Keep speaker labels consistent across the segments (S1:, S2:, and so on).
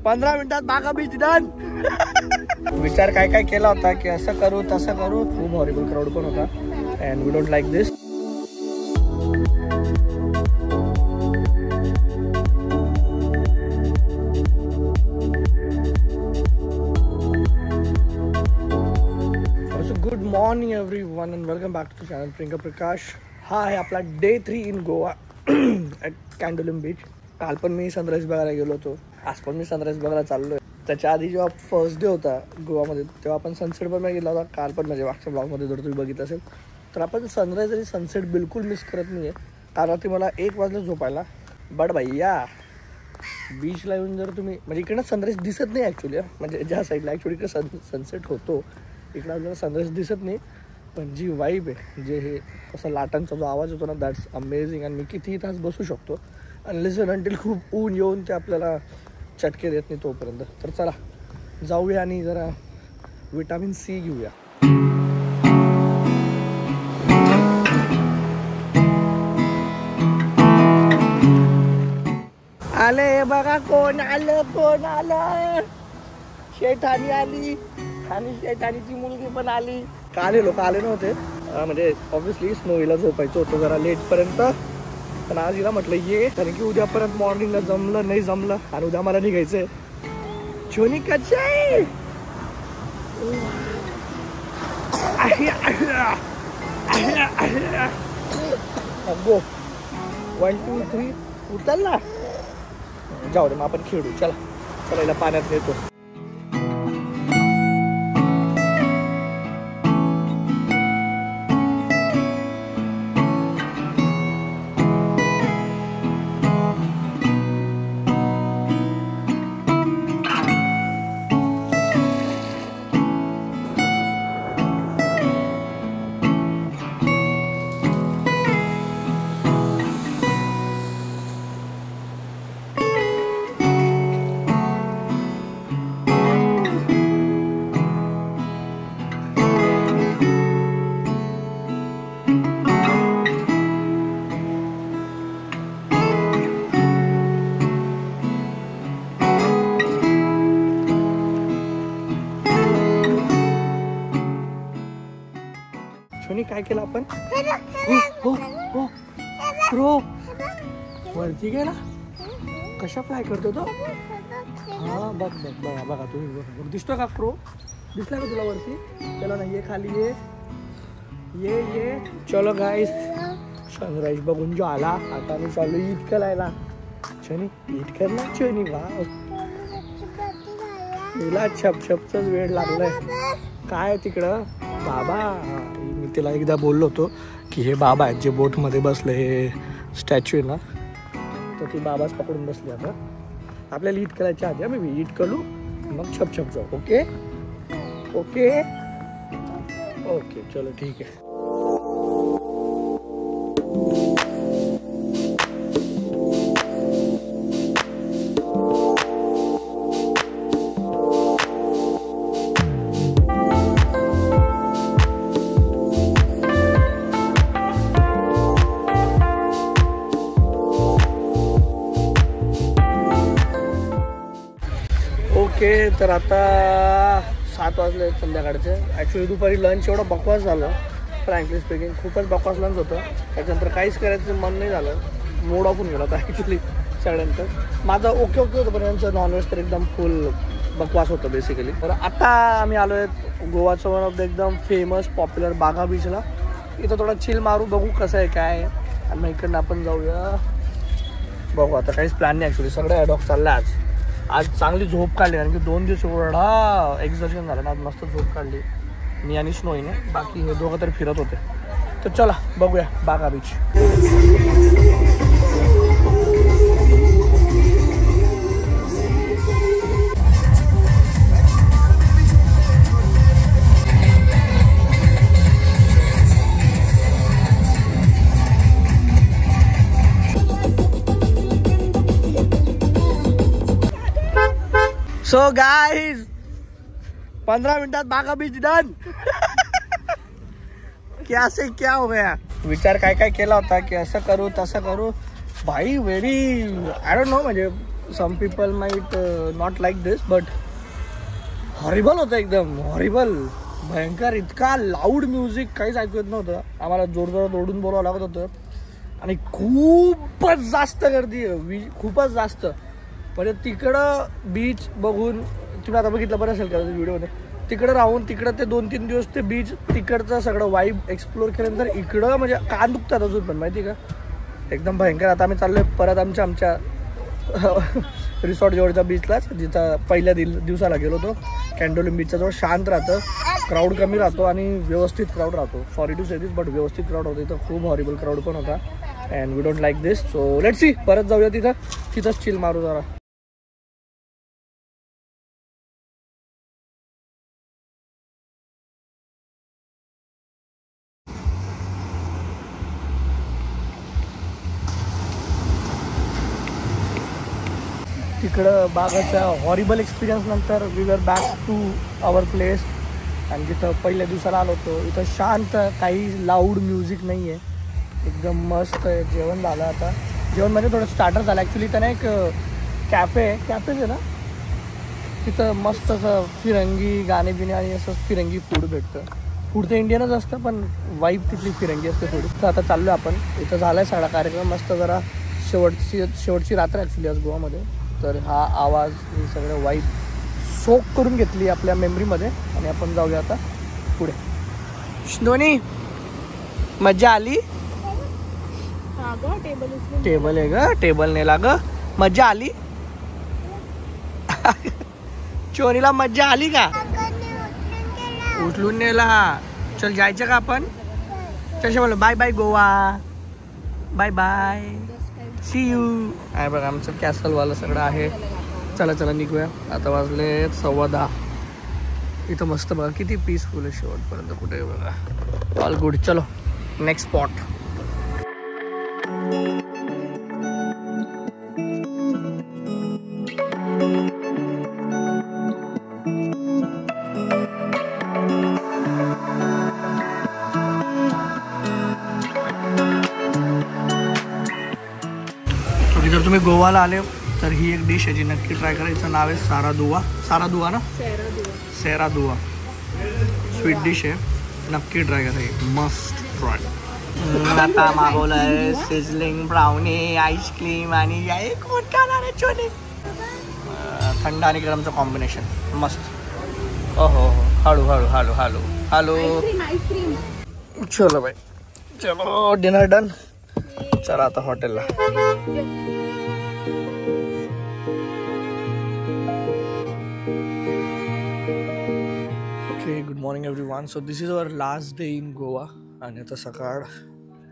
S1: 15 मिनिटात बागा beach done. विचार काय काय केला होता की असं करू तसं करू. खूप हॉरिबल क्राऊड पण होता and we don't like this. Good morning everyone and welcome back to channel Priyanka Prakash. हा आहे आपला day 3 in Goa at Candolim beach. काल पण मी सनराईज बघायला गेलो होतो, आज पण मी सनराईज बघायला चाललो आहे. त्याच्या आधी जेव्हा फर्स्ट डे होता गोवामध्ये तेव्हा आपण सनसेट पण नाही गेला होता. काल पण म्हणजे मागच्या ब्लॉगमध्ये जर तुम्ही बघितलं असेल तर आपण सनराईज आणि सनसेट बिलकुल मिस करत नाही आहे. काल रात्री मला 1 वाजता झोपायला. बट भैया बीचला येऊन जर तुम्ही म्हणजे इकडनं सनराईज दिसत नाही ॲक्च्युली, म्हणजे ज्या साईडला ॲक्च्युली इकडे सनसेट होतो इकडं आपल्याला सनराईज दिसत नाही, पण जी वाईब आहे, जे हे असा लाटांचा जो आवाज होतो ना, दॅट्स अमेझिंग. आणि मी कितीही तास बसू शकतो अनलेस अनटिल खूप ऊन येऊन ते आपल्याला चटके देत नाही तोपर्यंत. तर चला जाऊया आणि जरा विटामिन सी घेऊया. आले बघा कोण आलं. शेठानी आली आणि शेठानीची मुलगी पण आली. काल हे लोक आले नव्हते, म्हणजे ऑब्व्हियसली स्नोईला झोपायचं होतं जरा लेटपर्यंत, पण आज हिला म्हटलं ये, कारण की उद्यापर्यंत मॉर्निंगला जमलं नाही जमलं आणि उद्या मला निघायचंय. छोनी कच्ची आहे. गो 1 2 3 उतरला. जाऊ दे मग आपण खेळू. चला चला पाण्यात नेतो. काय केलं आपण? हो हो क्रो वरती गेला. कशा फ्लाय करतो तो? हा बघ बघ बघा बघा तुम्ही दिसतो का क्रो? दिसला का तुला वरती? चला ना ये खाली ये. चलो गाईस सनराईज बघून जो आला. आता मी चालू ईद करायला. छनी ईद कर ना छनी. वाव तुला छपछपचाच वेळ लागलाय. काय तिकडं बाबा? मी तिला एकदा बोललो होतो की हे बाबा आहेत जे बोटमध्ये बसले, हे स्टॅच्यू आहे ना, तर ती बाबाच पकडून बसली. आता आपल्याला ईद करायच्या आधी आम्ही ईद करू मग छपछप जाऊ. ओके ओके ओके चलो ठीक आहे. ओके तर आता 7 वाजले संध्याकाळचे. ॲक्च्युली दुपारी लंच एवढं बकवास झालं, फ्रँकली स्पीकिंग खूपच बकवास लंच होतं. त्याच्यानंतर काहीच करायचं मन नाही झालं, मूड ऑफ होऊन गेला होता ॲक्च्युली सगळ्यांचं. माझं ओके होतं पण यांचं नॉनव्हेज तर एकदम फुल बकवास होतं बेसिकली. तर आता आम्ही आलो आहेत गोवाचं वन ऑफ द एकदम फेमस पॉप्युलर बागा बीचला. इथं थोडा चिल मारू, बघू कसं आहे काय, आणि मग इकडनं आपण जाऊया. बघू आता काहीच प्लॅन नाही ॲक्च्युली, सगळं ॲडॉक चाललं. आज चांगली झोप काढली, कारण की 2 दिवस एवढा एक्झर्शन झालं ना, आज मस्त झोप काढली मी आणि स्नोईने. बाकी हे दोघं तरी फिरत होते. तर चला बघूया बागा बीच. सो गाइस 15 मिनटात बागा बीच डन. क्या से क्या हो गया. विचार काय काय केला होता की असं करू तसं करू. भाई व्हेरी आय डोंट नो, म्हणजे some people might not like this, but horrible होतं, एकदम हॉरिबल, भयंकर. इतका लाऊड म्युझिक, काहीच ऐकू येत नव्हतं. आम्हाला जोरजोरात ओरडून बोलावं लागत होतं. आणि खूपच जास्त गर्दी आहे, खूपच जास्त. म्हणजे तिकडं बीच बघून, तुम्ही आता बघितलं बरं असेल का व्हिडिओमध्ये, तिकडं राहून तिकडं ते 2-3 दिवस ते बीच तिकडचं सगळं वाईब एक्सप्लोर केल्यानंतर इकडं म्हणजे कान दुखतात अजून पण, माहिती का, एकदम भयंकर. आता आम्ही चाललोय परत आमच्या रिसॉर्ट जवळच्या बीचलाच, जिथं पहिल्या दिवसाला गेलो होतो. कॅन्डोलिम बीचच्या जवळ शांत राहतं, क्राऊड कमी राहतो आणि व्यवस्थित क्राऊड राहतो. Sorry to say this, but व्यवस्थित क्राऊड होतं. इथं खूप हॉरिबल क्राऊड पण होता and we don't like this. So let's see, परत जाऊया तिथंच चिल मारू जरा. तिकडं बागाच्या हॉरिबल एक्सपिरियन्स नंतर we were back to our place. आणि जिथं पहिल्या दिवसाला आलो होतो, इथं शांत, काही लाऊड म्युझिक नाही आहे, एकदम मस्त आहे. जेवण झालं आता, जेवण म्हणजे थोडं स्टार्टर झालं. ॲक्च्युली त्यांना एक कॅफेच आहे ना तिथं, मस्त असं फिरंगी गाणे बिणे आणि असं फिरंगी फूड भेटतं. फूड तर इंडियनच असतं, पण वाईब तिथली फिरंगी असते थोडी. तर आता चाललो आपण. इथं झाला आहे सगळा कार्यक्रम, मस्त जरा शेवटची रात्र ॲक्च्युली आज गोवामध्ये. तर हा आवाज, ही सगळं वाईब सोक करून घेतली आपल्या मेमरीमध्ये आणि आपण जाऊया आता पुढे. धोनी, मजा आली? टेबल आहे ग, टेबल नेला ग, मजा आली? चोरीला मज्जा आली का? उचलून नेला. चल जायचं का आपण? चल बोल bye bye Goa, bye bye, see you. आहे बघा आमचं कॅसलवालं सगळं आहे. चला निघूया. आता वाजले 10:15. इथं मस्त बघा किती पीसफुल आहे शेवटपर्यंत, कुठे बघा, ऑल गुड. चलो नेक्स्ट स्पॉट. जर तुम्ही गोवाला आले तर ही एक डिश आहे जी नक्की ट्राय करा. हिचं नाव आहे सारादुआ ना, सेरादुआ. स्वीट डिश आहे, नक्की ट्राय करा, मस्ट ट्राय. आता मागवलं आहे सिझलिंग ब्राउनी, आईस्क्रीम आणि कोण खाणार आहे छोले. थंड आणि गरमचं कॉम्बिनेशन मस्त. हो हळू. चलो बाई, चलो डिनर डन. चला आता हॉटेलला. Good morning everyone. So this is our last day in Goa. आणि आता सकाळ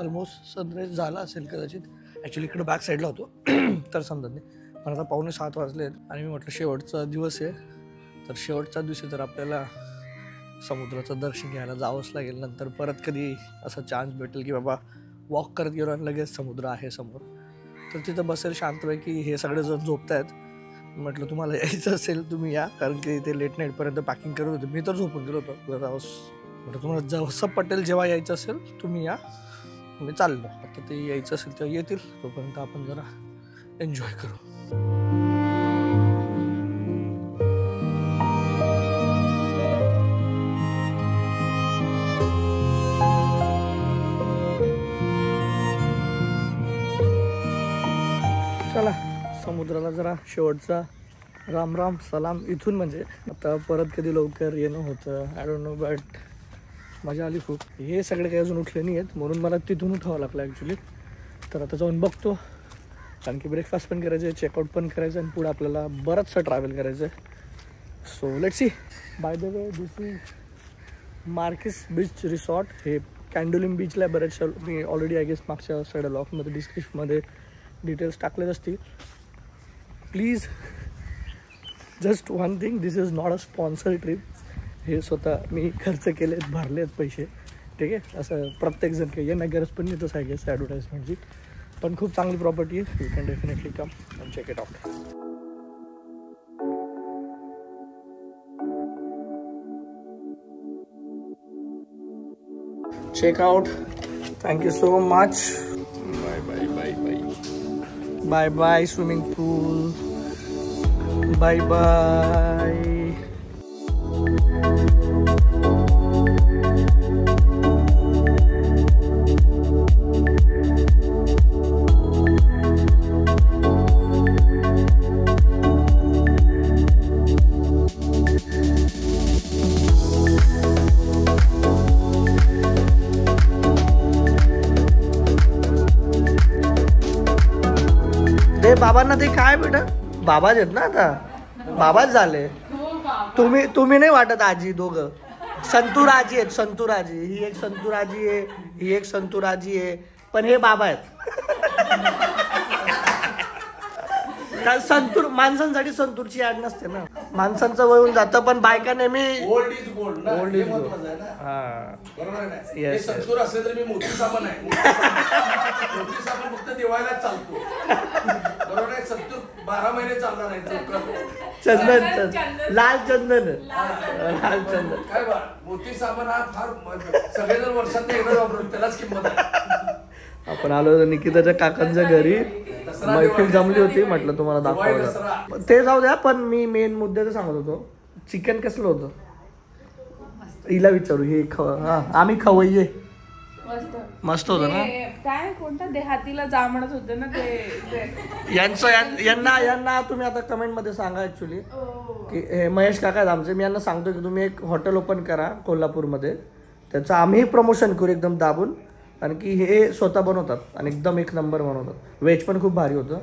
S1: ऑलमोस्ट सनराईज झाला असेल कदाचित. ॲक्च्युली इकडे बॅक साईडला होतो तर समजत नाही, पण आता 6:45 वाजलेत आणि मी म्हटलं शेवटचा दिवस आहे, तर शेवटच्या दिवशी तर आपल्याला समुद्राचं दर्शन घ्यायला जावंच लागेल. नंतर परत कधी असा चान्स भेटेल की बाबा वॉक करत गेलो आणि लगेच समुद्र आहे समोर, तर तिथं बसेल शांतपैकी. हे सगळेजण झोपत आहेत. म्हटलं तुम्हाला यायचं असेल तुम्ही या, कारण की ते लेट नाईटपर्यंत पॅकिंग करत होते. मी तर झोपून गेलो होतो. म्हटलं तुम्हाला जसं पटेल जेव्हा यायचं असेल तुम्ही या. मी चाललो. आता ते यायचं असेल तेव्हा येतील, तोपर्यंत आपण जरा एन्जॉय करू. चला समुद्राला जरा शेवटचा राम सलाम इथून. म्हणजे आता परत कधी लवकर येणं होतं, आय डोंट नो, बट मजा आली खूप. हे सगळे काही अजून उठले नाही आहेत, म्हणून मला तिथून उठावं लागलं ॲक्च्युली. तर आता जाऊन बघतो, कारण की ब्रेकफास्ट पण करायचं आहे, चेकआउट पण करायचं आहे आणि पुढे आपल्याला बरंचसं ट्रॅव्हल करायचं आहे. So let's C. By the way, this is Marxist beach resort. हे कॅन्डोलिम बीचला आहे. बरेचशा मी ऑलरेडी आय गेस मागच्या साईड लॉकमध्ये डिस्क्रिप्शनमध्ये डिटेल्स टाकलेच असतील. Please just one thing, this is not a sponsor trip. हे स्वतः मी खर्च केलेत, भरलेत पैसे, ठीक आहे. असं प्रत्येकजण काही येणं गरज पण नाही तसं आहे गेस ॲडव्हर्टाईजमेंटची. पण खूप चांगली प्रॉपर्टी आहे. You can definitely come and check it out. Check out. Thank you so much. Bye bye swimming pool. Bye bye. ते बाबांना ते काय बेटा बाबाच आहेत ना आता बाबाच झाले. तुम्ही नाही वाटत आजी दोघं संतूर आजी आहेत. संतूर आजी ही एक संतूर आजी आहे ही एक संतूर आजी आहे पण हे बाबा आहेत. संतूर माणसांसाठी संतूरची ऍड नसते ना. माणसांचं वळून जातं पण बायका नेहमी
S2: old is gold.
S1: Old is gold.
S2: बरोबर आहे ना. संतूर असले तरी मी मोती साबण आहे. मोती साबण फक्त दिवाळीला चालतो. बरोबर आहे. संतूर 12 महिने चालणार नाही.
S1: चंदन लाल चंदन लाल चंदन
S2: काय बा मोती साबण हा फार सगळेजण वर्षात एकदा वापरतो त्यालाच किंमत आहे.
S1: आपण आलो होतो निकिताच्या काकांच्या घरी मैफिल जमली होती म्हटलं तुम्हाला दाखवायला. ते जाऊ द्या पण मी मेन मुद्द्याचं सांगत होतो. चिकन कसलं होतं हिला विचारू. हे आम्ही खवय्ये मस्त होतं ना.
S3: काय कोणता देहातीला जा म्हणत होते ना ते
S1: यांना तुम्ही आता कमेंट मध्ये सांगा ऍक्च्युली की हे महेश काका आहेत आमचे. मी यांना सांगतो की तुम्ही एक हॉटेल ओपन करा कोल्हापूरमध्ये. त्याचं आम्ही प्रमोशन करू एकदम दाबून. कारण की हे स्वतः बनवतात आणि एकदम एक नंबर बनवतात. व्हेज पण खूप भारी होतं.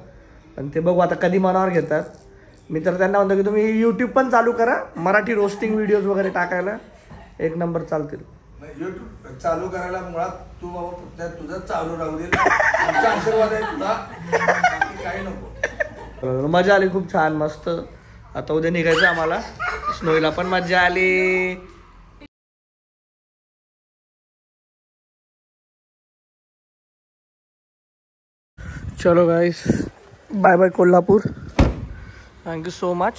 S1: आणि ते बघू आता कधी मनावर घेतात. मी तर त्यांना म्हणतो की तुम्ही यूट्यूब पण चालू करा मराठी रोस्टिंग व्हिडिओज वगैरे टाकायला एक नंबर चालतील.
S2: युट्यूब चालू करायला मुळात तू बाबा तुझं चालू राहू दे. आमचा आशीर्वाद आहे तुला. बाकी काही नको.
S1: मजा आली खूप छान मस्त. आता उद्या निघायचं आम्हाला. स्नोईला पण मजा आली. चलो guys bye bye Kolhapur. Thank you so much.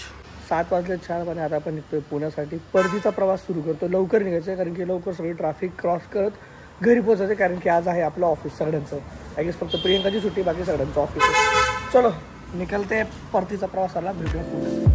S1: 7 वाजले 4 पण आता आपण निघतोय पुण्यासाठी. परतीचा प्रवास सुरू करतो. लवकर निघायचं आहे कारण की लवकर सगळी ट्रॅफिक क्रॉस करत घरी पोहोचायचं कारण की आज आहे आपलं ऑफिस सगळ्यांचं. आय गेस फक्त प्रियंकाची सुट्टी बाकी सगळ्यांचं ऑफिस आहे. चलो निकलते परतीचा प्रवासाला भेटूया पुण्यात.